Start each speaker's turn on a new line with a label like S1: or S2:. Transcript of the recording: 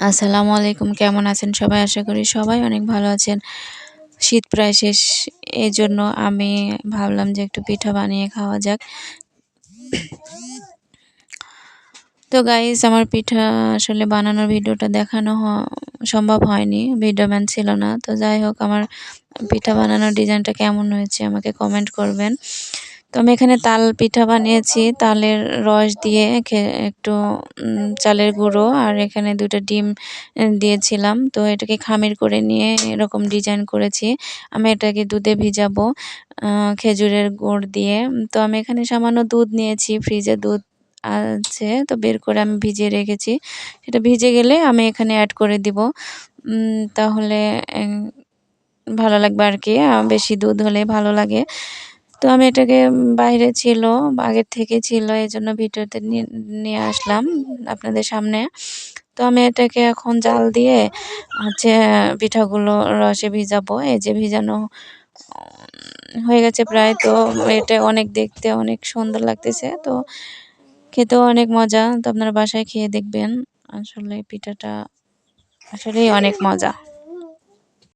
S1: আসসালামু আলাইকুম। কেমন আছেন সবাই? আশা করি সবাই অনেক ভালো আছেন। শীত প্রায় শেষ। এজন্য আমি ভাবলাম যে একটু পিঠা বানিয়ে খাওয়া যাক। তো গাইস আমার পিঠা আসলে বানানোর ভিডিওটা দেখানো সম্ভব হয়নি। ভিডিও ম্যান ছিল না। তো যাই হোক আমার পিঠা বানানোর ডিজাইনটা কেমন হয়েছে আমাকে কমেন্ট করবেন। তো আমি এখানে তাল পিঠা বানিয়েছি। তালের রস দিয়ে একটু চালের গুঁড়ো আর এখানে ২ টা ডিম দিয়েছিলাম। তো এটাকে খামির করে নিয়ে এরকম ডিজাইন করেছি। আমি এটাকে দুধে ভিজাবো খেজুরের গুড় দিয়ে। তো আমি এখানে সামান্য দুধ নিয়েছি, ফ্রিজে দুধ আছে তো বের করে আমি ভিজিয়ে রেখেছি। সেটা ভিজে গেলে আমি এখানে এড করে দিব। তাহলে ভালো লাগবে আরকি। বেশি দুধ হলে ভালো লাগে। তো আমি এটাকে বাইরে ছিল, আগের থেকে ছিল এজন্য ভিডিওতে নিয়ে আসলাম আপনাদের সামনে। তো আমি এটাকে এখন জাল দিয়ে হচ্ছে পিঠাগুলো রসে ভিজাবো। এই যে ভিজানো হয়ে গেছে প্রায়। তো এটা অনেক দেখতে অনেক সুন্দর লাগতেছে। তো খেতেও অনেক মজা। তো আপনারা বাসায় খেয়ে দেখবেন। আসলে পিঠাটা আসলেই অনেক মজা।